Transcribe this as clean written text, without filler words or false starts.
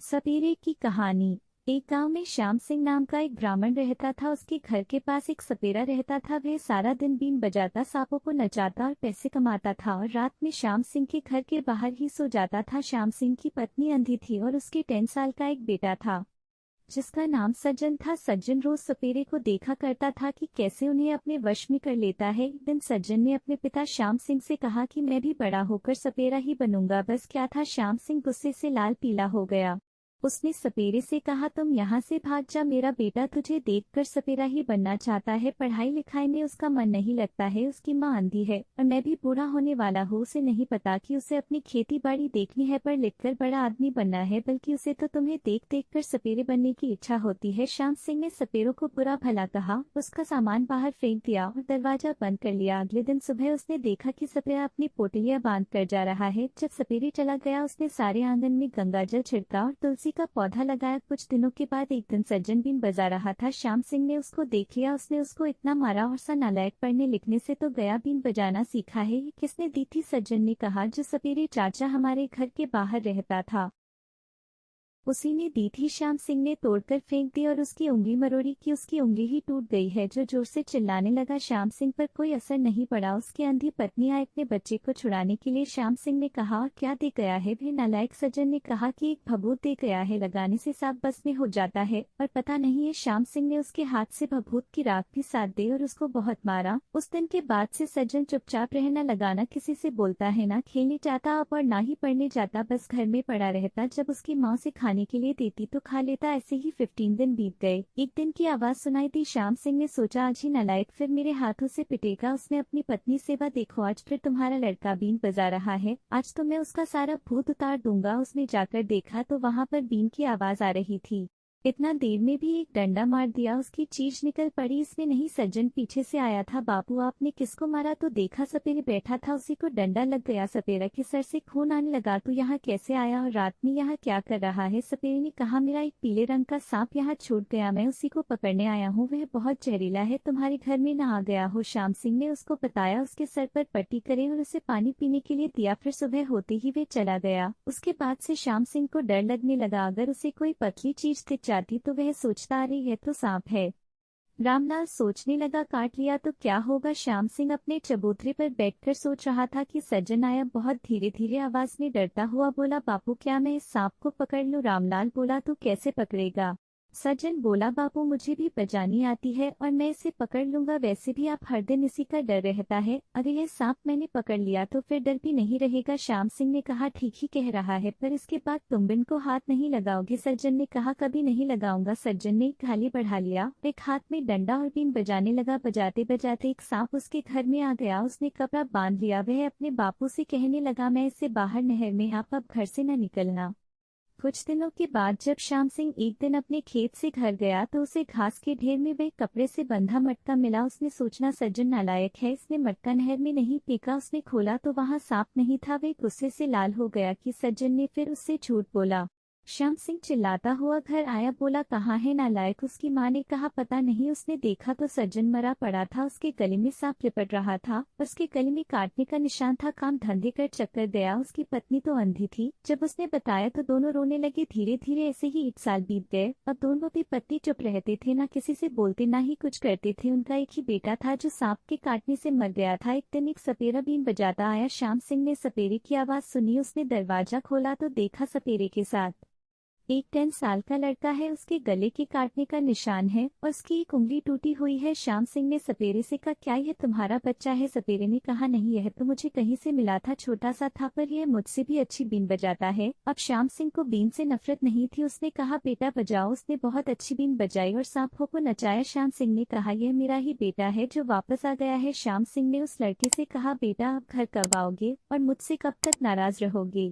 सपेरे की कहानी। एक गांव में श्याम सिंह नाम का एक ब्राह्मण रहता था। उसके घर के पास एक सपेरा रहता था। वह सारा दिन बीन बजाता, सांपों को नचाता और पैसे कमाता था और रात में श्याम सिंह के घर के बाहर ही सो जाता था। श्याम सिंह की पत्नी अंधी थी और उसके 10 साल का एक बेटा था जिसका नाम सज्जन था। सज्जन रोज सपेरे को देखा करता था कि कैसे उन्हें अपने वश में कर लेता है। एक दिन सज्जन ने अपने पिता श्याम सिंह से कहा कि मैं भी बड़ा होकर सपेरा ही बनूंगा। बस क्या था, श्याम सिंह गुस्से से लाल पीला हो गया। उसने सपेरे से कहा, तुम यहाँ से भाग जा, मेरा बेटा तुझे देखकर सपेरा ही बनना चाहता है। पढ़ाई लिखाई में उसका मन नहीं लगता है, उसकी माँ अंधी है और मैं भी बूढ़ा होने वाला हूँ। उसे नहीं पता कि उसे अपनी खेती बाड़ी देखनी है, पर लिखकर बड़ा आदमी बनना है, बल्कि उसे तो तुम्हें देख देख कर सपेरे बनने की इच्छा होती है। श्याम सिंह ने सपेरों को बुरा भला कहा, उसका सामान बाहर फेंक दिया और दरवाजा बंद कर लिया। अगले दिन सुबह उसने देखा कि सपेरा अपनी पोटलियां बांध कर जा रहा है। जब सपेरे चला गया, उसने सारे आंगन में गंगाजल छिड़का और तुलसी का पौधा लगाया। कुछ दिनों के बाद एक दिन सज्जन बीन बजा रहा था। श्याम सिंह ने उसको देख लिया। उसने उसको इतना मारा और सा नालायक, पढ़ने लिखने से तो गया, बीन बजाना सीखा है। ये किसने दी थी? सज्जन ने कहा, जो सपेरे चाचा हमारे घर के बाहर रहता था उसी ने दी थी। श्याम सिंह ने तोड़कर फेंक दी और उसकी उंगली मरोड़ी कि उसकी उंगली ही टूट गई है। जो जोर से चिल्लाने लगा। श्याम सिंह पर कोई असर नहीं पड़ा। उसकी अंधी पत्नी आई अपने बच्चे को छुड़ाने के लिए। श्याम सिंह ने कहा, और क्या दे गया है? वे नालायक सज्जन ने कहा कि एक भभूत दे गया है, लगाने से सांप बस में हो जाता है। और पता नहीं है, श्याम सिंह ने उसके हाथ से भभूत की राख भी साथ दी और उसको बहुत मारा। उस दिन के बाद से सज्जन चुपचाप रहना लगा, ना किसी से बोलता है, ना खेलने जाता अब और ना ही पढ़ने जाता, बस घर में पड़ा रहता। जब उसकी माँ से खाने के लिए देती तो खा लेता। ऐसे ही 15 दिन बीत गए। एक दिन की आवाज सुनाई दी। श्याम सिंह ने सोचा, आज ही नालायक फिर मेरे हाथों से पिटेगा। उसने अपनी पत्नी से, वह देखो, आज फिर तुम्हारा लड़का बीन बजा रहा है, आज तो मैं उसका सारा भूत उतार दूंगा। उसने जाकर देखा तो वहां पर बीन की आवाज आ रही थी। इतना देर में भी एक डंडा मार दिया, उसकी चीज निकल पड़ी। इसमें नहीं, सज्जन पीछे से आया था। बापू, आपने किसको मारा? तो देखा सपेरे बैठा था, उसी को डंडा लग गया। सपेरा के सर से खून आने लगा। तो यहाँ कैसे आया और रात में यहाँ क्या कर रहा है? सपेरे ने कहा, मेरा एक पीले रंग का सांप यहाँ छूट गया, मैं उसी को पकड़ने आया हूँ। वह बहुत जहरीला है, तुम्हारे घर में न आ गया हो। श्याम सिंह ने उसको बताया, उसके सर पर पट्टी करे और उसे पानी पीने के लिए दिया। फिर सुबह होते ही वे चला गया। उसके बाद से श्याम सिंह को डर लगने लगा। अगर उसे कोई पतली चीज दिख जाती तो वह सोचता, अरे यह तो सांप है। रामलाल सोचने लगा, काट लिया तो क्या होगा? श्याम सिंह अपने चबूतरे पर बैठकर सोच रहा था कि सज्जन आया। बहुत धीरे धीरे आवाज में डरता हुआ बोला, बापू, क्या मैं इस सांप को पकड़ लूं? रामलाल बोला, तू कैसे पकड़ेगा? सज्जन बोला, बापू, मुझे भी बजानी आती है और मैं इसे पकड़ लूंगा। वैसे भी आप हर दिन इसी का डर रहता है, अगर यह सांप मैंने पकड़ लिया तो फिर डर भी नहीं रहेगा। श्याम सिंह ने कहा, ठीक ही कह रहा है, पर इसके बाद तुम बिन को हाथ नहीं लगाओगे? सज्जन ने कहा, कभी नहीं लगाऊंगा। सज्जन ने एक थाली बढ़ा लिया, एक हाथ में डंडा और बीन बजाने लगा। बजाते बजाते एक सांप उसके घर में आ गया। उसने कपड़ा बांध लिया। वह अपने बापू से कहने लगा, मैं इससे बाहर नहर में, आप अब घर से न निकलना। कुछ दिनों के बाद जब श्याम सिंह एक दिन अपने खेत से घर गया तो उसे घास के ढेर में वह कपड़े से बंधा मटका मिला। उसने सोचना, सज्जन नालायक है, इसने मटका नहर में नहीं फेंका। उसने खोला तो वहां सांप नहीं था। वह गुस्से से लाल हो गया कि सज्जन ने फिर उससे झूठ बोला। श्याम सिंह चिल्लाता हुआ घर आया, बोला, कहाँ है नालायक? उसकी माँ ने कहा, पता नहीं। उसने देखा तो सज्जन मरा पड़ा था, उसके गले में सांप लिपट रहा था, उसके गले में काटने का निशान था। काम धंधे कर चक्कर गया। उसकी पत्नी तो अंधी थी। जब उसने बताया तो दोनों रोने लगे। धीरे धीरे ऐसे ही 1 साल बीत गए। अब दोनों भी पति चुप रहते थे, ना किसी से बोलते ना ही कुछ करते थे। उनका एक ही बेटा था जो सांप के काटने से मर गया था। एक दिन एक सपेरा बीन बजाता आया। श्याम सिंह ने सपेरे की आवाज सुनी। उसने दरवाजा खोला तो देखा सपेरे के साथ एक 10 साल का लड़का है। उसके गले के काटने का निशान है और उसकी एक उंगली टूटी हुई है। श्याम सिंह ने सपेरे से कहा, क्या यह तुम्हारा बच्चा है? सपेरे ने कहा, नहीं, यह तो मुझे कहीं से मिला था, छोटा सा था, पर यह मुझसे भी अच्छी बीन बजाता है। अब श्याम सिंह को बीन से नफरत नहीं थी। उसने कहा, बेटा बजाओ। उसने बहुत अच्छी बीन बजाई और सांपों को नचाया। श्याम सिंह ने कहा, यह मेरा ही बेटा है जो वापस आ गया है। श्याम सिंह ने उस लड़के से कहा, बेटा आप घर कब आओगे और मुझसे कब तक नाराज रहोगे?